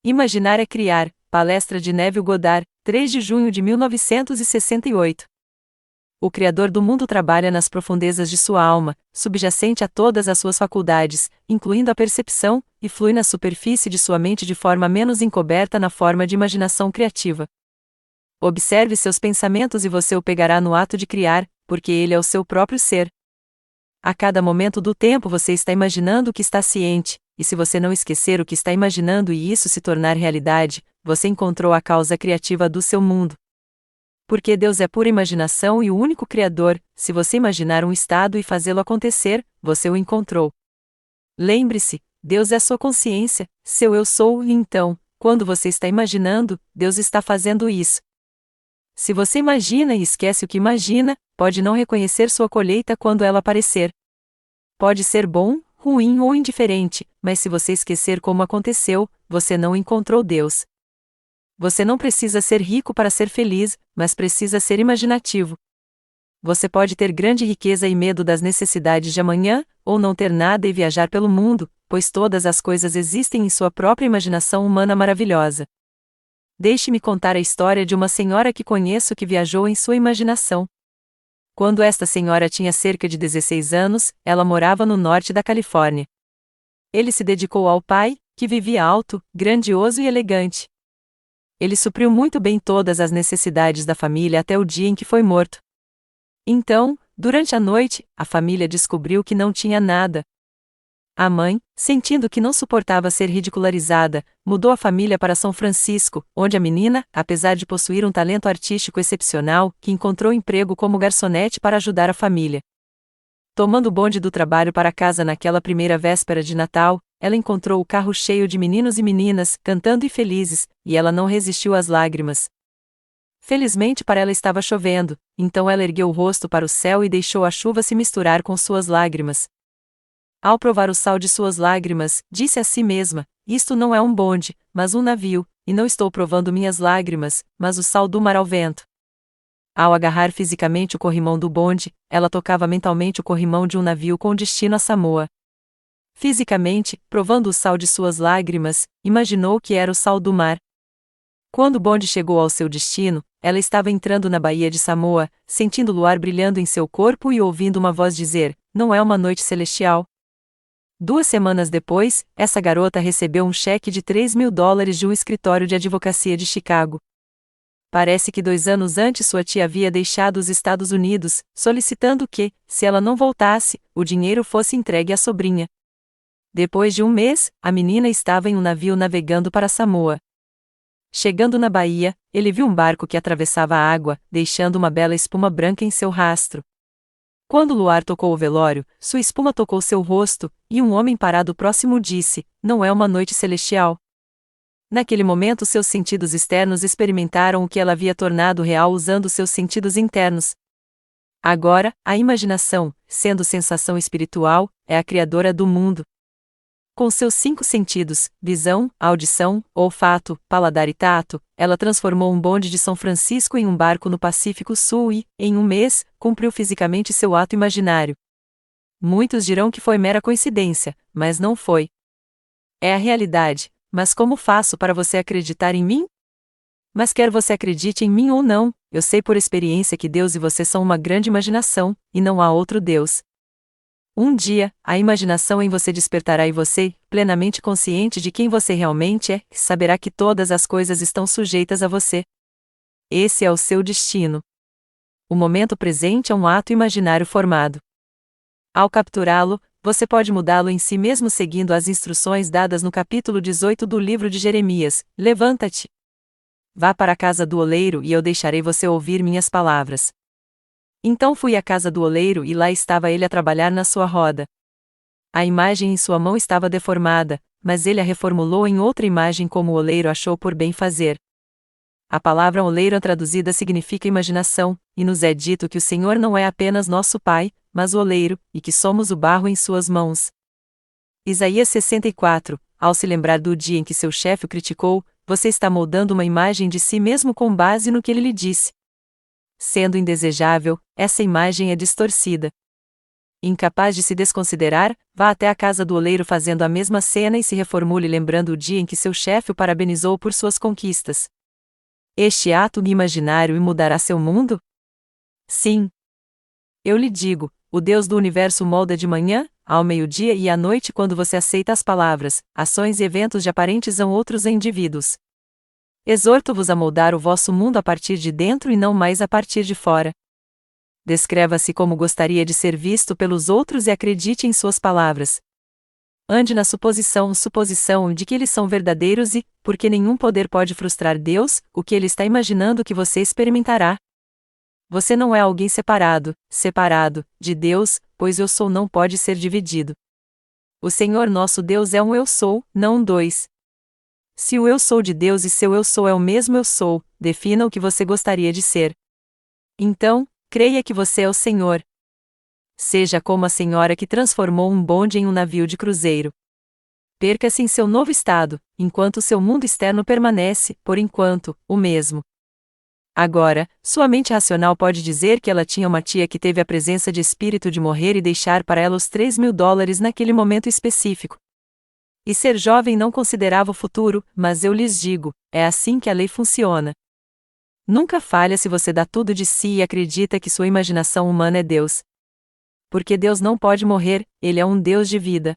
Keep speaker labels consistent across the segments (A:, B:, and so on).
A: Imaginar é criar. Palestra de Neville Goddard, 3 de junho de 1968. O Criador do mundo trabalha nas profundezas de sua alma, subjacente a todas as suas faculdades, incluindo a percepção, e flui na superfície de sua mente de forma menos encoberta na forma de imaginação criativa. Observe seus pensamentos e você o pegará no ato de criar, porque ele é o seu próprio ser. A cada momento do tempo você está imaginando o que está ciente, e se você não esquecer o que está imaginando e isso se tornar realidade, você encontrou a causa criativa do seu mundo. Porque Deus é pura imaginação e o único Criador, se você imaginar um estado e fazê-lo acontecer, você o encontrou. Lembre-se, Deus é sua consciência, seu eu sou, e então, quando você está imaginando, Deus está fazendo isso. Se você imagina e esquece o que imagina, pode não reconhecer sua colheita quando ela aparecer. Pode ser bom, ruim ou indiferente, mas se você esquecer como aconteceu, você não encontrou Deus. Você não precisa ser rico para ser feliz, mas precisa ser imaginativo. Você pode ter grande riqueza e medo das necessidades de amanhã, ou não ter nada e viajar pelo mundo, pois todas as coisas existem em sua própria imaginação humana maravilhosa. Deixe-me contar a história de uma senhora que conheço que viajou em sua imaginação. Quando esta senhora tinha cerca de 16 anos, ela morava no norte da Califórnia. Ele se dedicou ao pai, que vivia alto, grandioso e elegante. Ele supriu muito bem todas as necessidades da família até o dia em que foi morto. Então, durante a noite, a família descobriu que não tinha nada. A mãe, sentindo que não suportava ser ridicularizada, mudou a família para São Francisco, onde a menina, apesar de possuir um talento artístico excepcional, que encontrou emprego como garçonete para ajudar a família. Tomando o bonde do trabalho para casa naquela primeira véspera de Natal, ela encontrou o carro cheio de meninos e meninas, cantando e felizes, e ela não resistiu às lágrimas. Felizmente para ela estava chovendo, então ela ergueu o rosto para o céu e deixou a chuva se misturar com suas lágrimas. Ao provar o sal de suas lágrimas, disse a si mesma: isto não é um bonde, mas um navio, e não estou provando minhas lágrimas, mas o sal do mar ao vento. Ao agarrar fisicamente o corrimão do bonde, ela tocava mentalmente o corrimão de um navio com destino a Samoa. Fisicamente, provando o sal de suas lágrimas, imaginou que era o sal do mar. Quando o bonde chegou ao seu destino, ela estava entrando na Baía de Samoa, sentindo o luar brilhando em seu corpo e ouvindo uma voz dizer: não é uma noite celestial? 2 semanas depois, essa garota recebeu um cheque de $3.000 de um escritório de advocacia de Chicago. Parece que 2 anos antes sua tia havia deixado os Estados Unidos, solicitando que, se ela não voltasse, o dinheiro fosse entregue à sobrinha. Depois de 1 mês, a menina estava em um navio navegando para Samoa. Chegando na baía, ele viu um barco que atravessava a água, deixando uma bela espuma branca em seu rastro. Quando o luar tocou o velório, sua espuma tocou seu rosto, e um homem parado próximo disse: não é uma noite celestial? Naquele momento seus sentidos externos experimentaram o que ela havia tornado real usando seus sentidos internos. Agora, a imaginação, sendo sensação espiritual, é a criadora do mundo. Com seus 5 sentidos, visão, audição, olfato, paladar e tato, ela transformou um bonde de São Francisco em um barco no Pacífico Sul e, em 1 mês, cumpriu fisicamente seu ato imaginário. Muitos dirão que foi mera coincidência, mas não foi. É a realidade, mas como faço para você acreditar em mim? Mas quer você acredite em mim ou não, eu sei por experiência que Deus e você são uma grande imaginação, e não há outro Deus. Um dia, a imaginação em você despertará e você, plenamente consciente de quem você realmente é, saberá que todas as coisas estão sujeitas a você. Esse é o seu destino. O momento presente é um ato imaginário formado. Ao capturá-lo, você pode mudá-lo em si mesmo seguindo as instruções dadas no capítulo 18 do livro de Jeremias: levanta-te. Vá para a casa do oleiro e eu deixarei você ouvir minhas palavras. Então fui à casa do oleiro e lá estava ele a trabalhar na sua roda. A imagem em sua mão estava deformada, mas ele a reformulou em outra imagem como o oleiro achou por bem fazer. A palavra oleiro traduzida significa imaginação, e nos é dito que o Senhor não é apenas nosso Pai, mas o oleiro, e que somos o barro em suas mãos. Isaías 64, ao se lembrar do dia em que seu chefe o criticou, você está moldando uma imagem de si mesmo com base no que ele lhe disse. Sendo indesejável, essa imagem é distorcida. Incapaz de se desconsiderar, vá até a casa do oleiro fazendo a mesma cena e se reformule lembrando o dia em que seu chefe o parabenizou por suas conquistas. Este ato imaginário mudará seu mundo? Sim. Eu lhe digo, o Deus do universo molda de manhã, ao meio-dia e à noite quando você aceita as palavras, ações e eventos de aparentes a outros indivíduos. Exorto-vos a moldar o vosso mundo a partir de dentro e não mais a partir de fora. Descreva-se como gostaria de ser visto pelos outros e acredite em suas palavras. Ande na suposição de que eles são verdadeiros e, porque nenhum poder pode frustrar Deus, o que ele está imaginando que você experimentará. Você não é alguém separado de Deus, pois eu sou não pode ser dividido. O Senhor nosso Deus é um eu sou, não dois. Se o eu sou de Deus e seu eu sou é o mesmo eu sou, defina o que você gostaria de ser. Então, creia que você é o Senhor. Seja como a senhora que transformou um bonde em um navio de cruzeiro. Perca-se em seu novo estado, enquanto seu mundo externo permanece, por enquanto, o mesmo. Agora, sua mente racional pode dizer que ela tinha uma tia que teve a presença de espírito de morrer e deixar para ela os $3.000 naquele momento específico. E ser jovem não considerava o futuro, mas eu lhes digo, é assim que a lei funciona. Nunca falha se você dá tudo de si e acredita que sua imaginação humana é Deus. Porque Deus não pode morrer, Ele é um Deus de vida.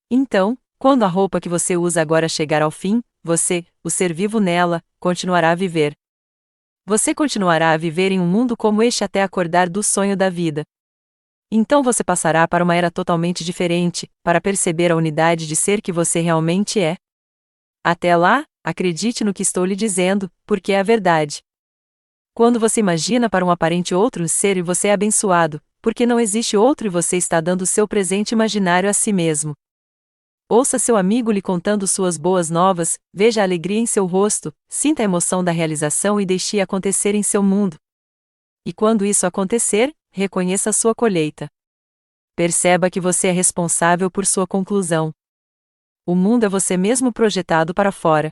A: Então, quando a roupa que você usa agora chegar ao fim, você, o ser vivo nela, continuará a viver. Você continuará a viver em um mundo como este até acordar do sonho da vida. Então você passará para uma era totalmente diferente, para perceber a unidade de ser que você realmente é. Até lá, acredite no que estou lhe dizendo, porque é a verdade. Quando você imagina para um aparente outro ser e você é abençoado, porque não existe outro e você está dando seu presente imaginário a si mesmo. Ouça seu amigo lhe contando suas boas novas, veja a alegria em seu rosto, sinta a emoção da realização e deixe-a acontecer em seu mundo. E quando isso acontecer, reconheça a sua colheita. Perceba que você é responsável por sua conclusão. O mundo é você mesmo projetado para fora.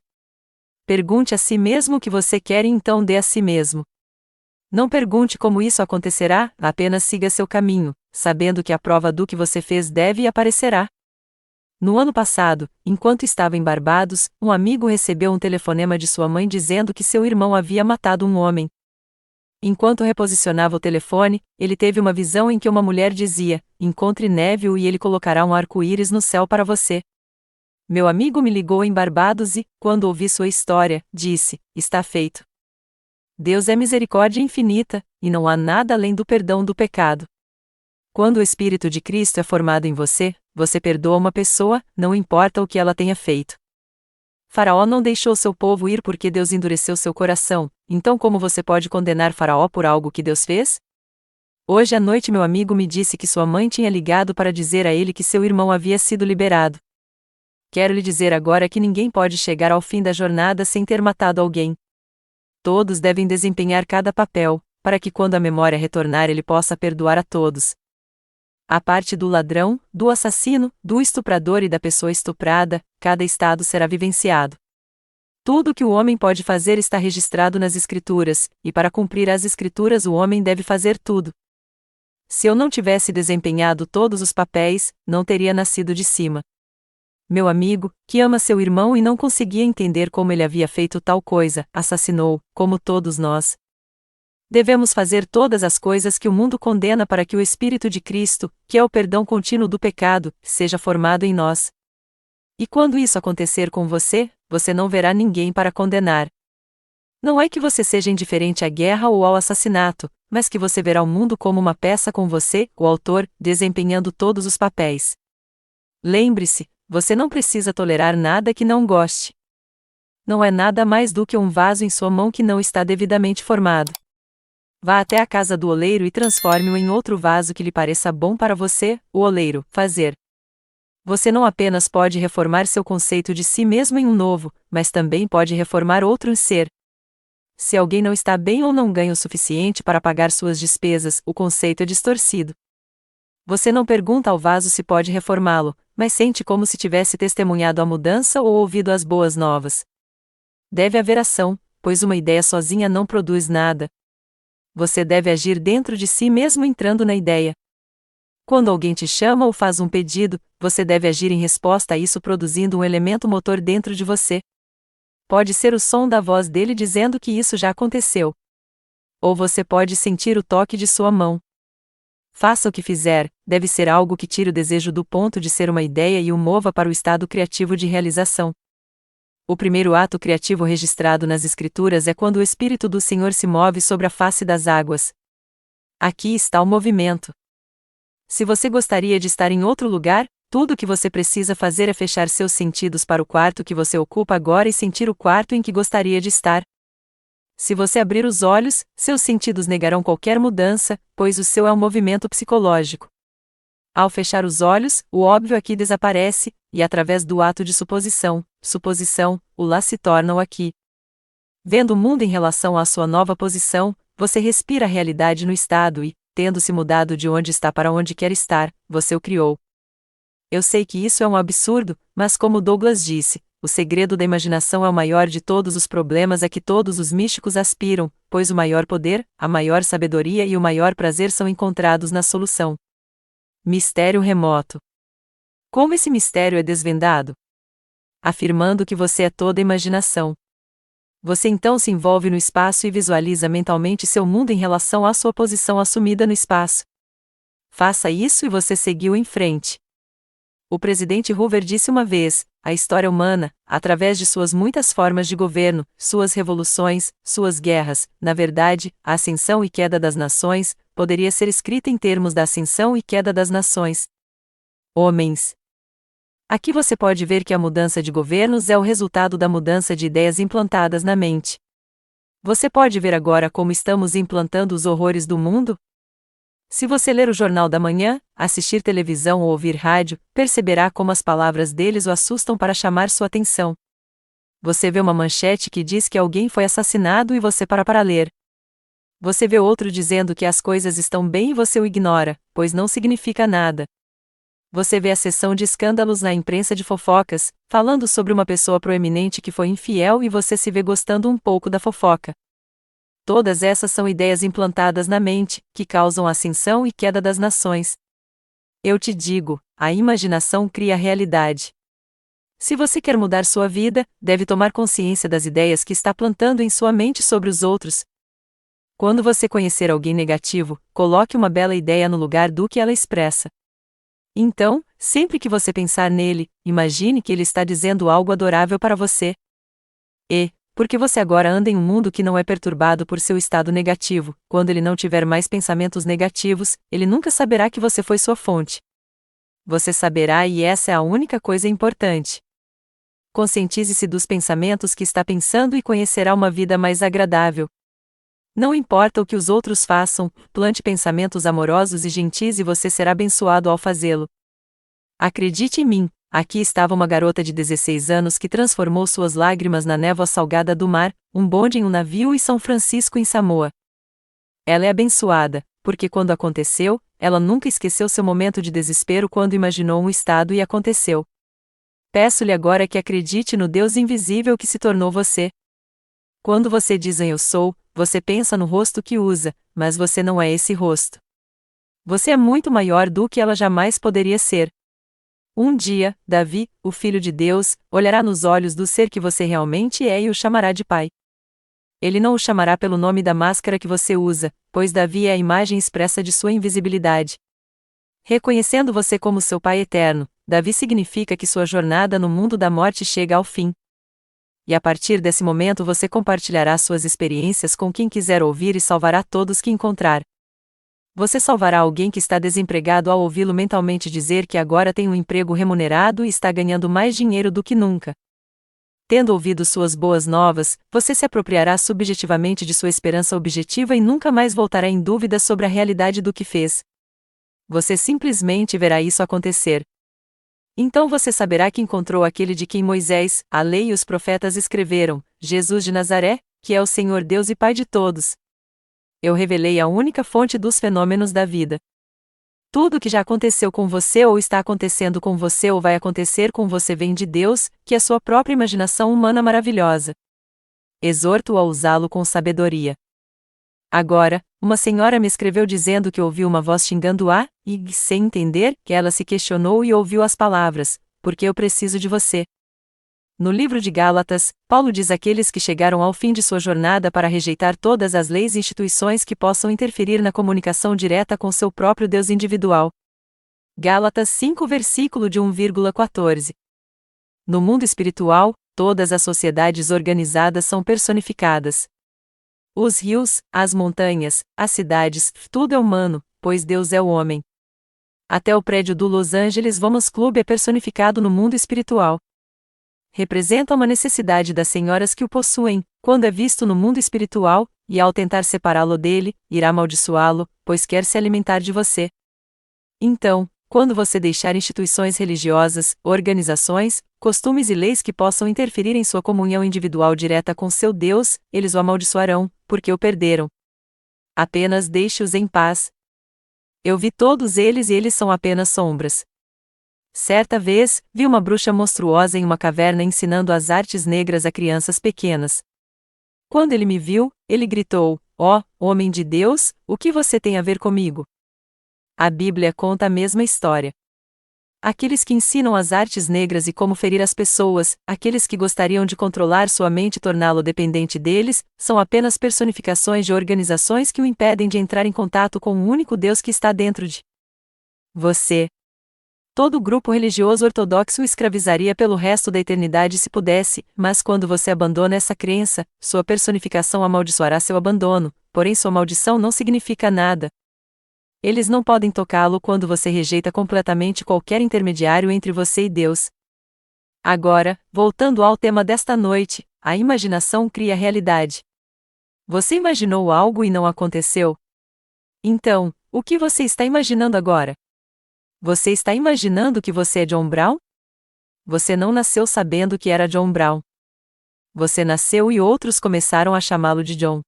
A: Pergunte a si mesmo o que você quer e então dê a si mesmo. Não pergunte como isso acontecerá, apenas siga seu caminho, sabendo que a prova do que você fez deve e aparecerá. No ano passado, enquanto estava em Barbados, um amigo recebeu um telefonema de sua mãe dizendo que seu irmão havia matado um homem. Enquanto reposicionava o telefone, ele teve uma visão em que uma mulher dizia: "Encontre Neville e ele colocará um arco-íris no céu para você." Meu amigo me ligou em Barbados e, quando ouvi sua história, disse: "Está feito." Deus é misericórdia infinita, e não há nada além do perdão do pecado. Quando o Espírito de Cristo é formado em você, você perdoa uma pessoa, não importa o que ela tenha feito. Faraó não deixou seu povo ir porque Deus endureceu seu coração, então como você pode condenar Faraó por algo que Deus fez? Hoje à noite meu amigo me disse que sua mãe tinha ligado para dizer a ele que seu irmão havia sido liberado. Quero lhe dizer agora que ninguém pode chegar ao fim da jornada sem ter matado alguém. Todos devem desempenhar cada papel, para que quando a memória retornar ele possa perdoar a todos. A parte do ladrão, do assassino, do estuprador e da pessoa estuprada, cada estado será vivenciado. Tudo o que o homem pode fazer está registrado nas Escrituras, e para cumprir as Escrituras o homem deve fazer tudo. Se eu não tivesse desempenhado todos os papéis, não teria nascido de cima. Meu amigo, que ama seu irmão e não conseguia entender como ele havia feito tal coisa, assassinou, como todos nós. Devemos fazer todas as coisas que o mundo condena para que o Espírito de Cristo, que é o perdão contínuo do pecado, seja formado em nós. E quando isso acontecer com você, você não verá ninguém para condenar. Não é que você seja indiferente à guerra ou ao assassinato, mas que você verá o mundo como uma peça com você, o autor, desempenhando todos os papéis. Lembre-se, você não precisa tolerar nada que não goste. Não é nada mais do que um vaso em sua mão que não está devidamente formado. Vá até a casa do oleiro e transforme-o em outro vaso que lhe pareça bom para você, o oleiro, fazer. Você não apenas pode reformar seu conceito de si mesmo em um novo, mas também pode reformar outro ser. Se alguém não está bem ou não ganha o suficiente para pagar suas despesas, o conceito é distorcido. Você não pergunta ao vaso se pode reformá-lo, mas sente como se tivesse testemunhado a mudança ou ouvido as boas novas. Deve haver ação, pois uma ideia sozinha não produz nada. Você deve agir dentro de si mesmo entrando na ideia. Quando alguém te chama ou faz um pedido, você deve agir em resposta a isso produzindo um elemento motor dentro de você. Pode ser o som da voz dele dizendo que isso já aconteceu. Ou você pode sentir o toque de sua mão. Faça o que fizer, deve ser algo que tire o desejo do ponto de ser uma ideia e o mova para o estado criativo de realização. O primeiro ato criativo registrado nas Escrituras é quando o Espírito do Senhor se move sobre a face das águas. Aqui está o movimento. Se você gostaria de estar em outro lugar, tudo o que você precisa fazer é fechar seus sentidos para o quarto que você ocupa agora e sentir o quarto em que gostaria de estar. Se você abrir os olhos, seus sentidos negarão qualquer mudança, pois o seu é um movimento psicológico. Ao fechar os olhos, o óbvio aqui desaparece, e através do ato de suposição, o lá se torna o aqui. Vendo o mundo em relação à sua nova posição, você respira a realidade no estado e, tendo se mudado de onde está para onde quer estar, você o criou. Eu sei que isso é um absurdo, mas como Douglas disse, o segredo da imaginação é o maior de todos os problemas a que todos os místicos aspiram, pois o maior poder, a maior sabedoria e o maior prazer são encontrados na solução. Mistério remoto. Como esse mistério é desvendado? Afirmando que você é toda imaginação. Você então se envolve no espaço e visualiza mentalmente seu mundo em relação à sua posição assumida no espaço. Faça isso e você seguiu em frente. O presidente Hoover disse uma vez: a história humana, através de suas muitas formas de governo, suas revoluções, suas guerras, na verdade, a ascensão e queda das nações, poderia ser escrita em termos da ascensão e queda das nações. Homens. Aqui você pode ver que a mudança de governos é o resultado da mudança de ideias implantadas na mente. Você pode ver agora como estamos implantando os horrores do mundo? Se você ler o Jornal da Manhã, assistir televisão ou ouvir rádio, perceberá como as palavras deles o assustam para chamar sua atenção. Você vê uma manchete que diz que alguém foi assassinado e você para ler. Você vê outro dizendo que as coisas estão bem e você o ignora, pois não significa nada. Você vê a seção de escândalos na imprensa de fofocas, falando sobre uma pessoa proeminente que foi infiel e você se vê gostando um pouco da fofoca. Todas essas são ideias implantadas na mente, que causam a ascensão e queda das nações. Eu te digo, a imaginação cria a realidade. Se você quer mudar sua vida, deve tomar consciência das ideias que está plantando em sua mente sobre os outros. Quando você conhecer alguém negativo, coloque uma bela ideia no lugar do que ela expressa. Então, sempre que você pensar nele, imagine que ele está dizendo algo adorável para você. E, porque você agora anda em um mundo que não é perturbado por seu estado negativo, quando ele não tiver mais pensamentos negativos, ele nunca saberá que você foi sua fonte. Você saberá e essa é a única coisa importante. Conscientize-se dos pensamentos que está pensando e conhecerá uma vida mais agradável. Não importa o que os outros façam, plante pensamentos amorosos e gentis e você será abençoado ao fazê-lo. Acredite em mim, aqui estava uma garota de 16 anos que transformou suas lágrimas na névoa salgada do mar, um bonde em um navio e São Francisco em Samoa. Ela é abençoada, porque quando aconteceu, ela nunca esqueceu seu momento de desespero quando imaginou um estado e aconteceu. Peço-lhe agora que acredite no Deus invisível que se tornou você. Quando você diz eu sou, você pensa no rosto que usa, mas você não é esse rosto. Você é muito maior do que ela jamais poderia ser. Um dia, Davi, o Filho de Deus, olhará nos olhos do ser que você realmente é e o chamará de pai. Ele não o chamará pelo nome da máscara que você usa, pois Davi é a imagem expressa de sua invisibilidade. Reconhecendo você como seu Pai eterno, Davi significa que sua jornada no mundo da morte chega ao fim. E a partir desse momento você compartilhará suas experiências com quem quiser ouvir e salvará todos que encontrar. Você salvará alguém que está desempregado ao ouvi-lo mentalmente dizer que agora tem um emprego remunerado e está ganhando mais dinheiro do que nunca. Tendo ouvido suas boas novas, você se apropriará subjetivamente de sua esperança objetiva e nunca mais voltará em dúvida sobre a realidade do que fez. Você simplesmente verá isso acontecer. Então você saberá que encontrou aquele de quem Moisés, a lei e os profetas escreveram, Jesus de Nazaré, que é o Senhor Deus e Pai de todos. Eu revelei a única fonte dos fenômenos da vida. Tudo o que já aconteceu com você ou está acontecendo com você ou vai acontecer com você vem de Deus, que é sua própria imaginação humana maravilhosa. Exorto-o a usá-lo com sabedoria. Agora, uma senhora me escreveu dizendo que ouviu uma voz xingando-a, e, sem entender, que ela se questionou e ouviu as palavras: porque eu preciso de você. No livro de Gálatas, Paulo diz àqueles que chegaram ao fim de sua jornada para rejeitar todas as leis e instituições que possam interferir na comunicação direta com seu próprio Deus individual. Gálatas 5 versículo de 1,14. No mundo espiritual, todas as sociedades organizadas são personificadas. Os rios, as montanhas, as cidades, tudo é humano, pois Deus é o homem. Até o prédio do Los Angeles Vamos Club é personificado no mundo espiritual. Representa uma necessidade das senhoras que o possuem, quando é visto no mundo espiritual, e ao tentar separá-lo dele, irá amaldiçoá-lo, pois quer se alimentar de você. Então, quando você deixar instituições religiosas, organizações, costumes e leis que possam interferir em sua comunhão individual direta com seu Deus, eles o amaldiçoarão, porque o perderam. Apenas deixe-os em paz. Eu vi todos eles e eles são apenas sombras. Certa vez, vi uma bruxa monstruosa em uma caverna ensinando as artes negras a crianças pequenas. Quando ele me viu, ele gritou: "Ó, homem de Deus, o que você tem a ver comigo?" A Bíblia conta a mesma história. Aqueles que ensinam as artes negras e como ferir as pessoas, aqueles que gostariam de controlar sua mente e torná-lo dependente deles, são apenas personificações de organizações que o impedem de entrar em contato com o único Deus que está dentro de você. Todo grupo religioso ortodoxo o escravizaria pelo resto da eternidade se pudesse, mas quando você abandona essa crença, sua personificação amaldiçoará seu abandono, porém sua maldição não significa nada. Eles não podem tocá-lo quando você rejeita completamente qualquer intermediário entre você e Deus. Agora, voltando ao tema desta noite, a imaginação cria realidade. Você imaginou algo e não aconteceu? Então, o que você está imaginando agora? Você está imaginando que você é John Brown? Você não nasceu sabendo que era John Brown. Você nasceu e outros começaram a chamá-lo de John.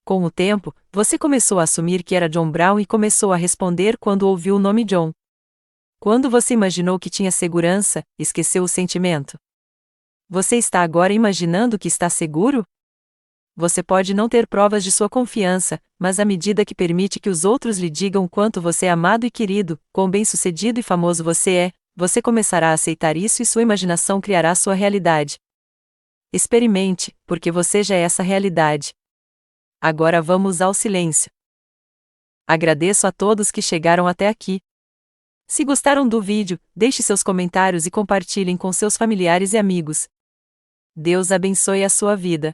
A: Com o tempo, você começou a assumir que era John Brown e começou a responder quando ouviu o nome John. Quando você imaginou que tinha segurança, esqueceu o sentimento. Você está agora imaginando que está seguro? Você pode não ter provas de sua confiança, mas à medida que permite que os outros lhe digam quanto você é amado e querido, quão bem-sucedido e famoso você é, você começará a aceitar isso e sua imaginação criará sua realidade. Experimente, porque você já é essa realidade. Agora vamos ao silêncio. Agradeço a todos que chegaram até aqui. Se gostaram do vídeo, deixe seus comentários e compartilhem com seus familiares e amigos. Deus abençoe a sua vida.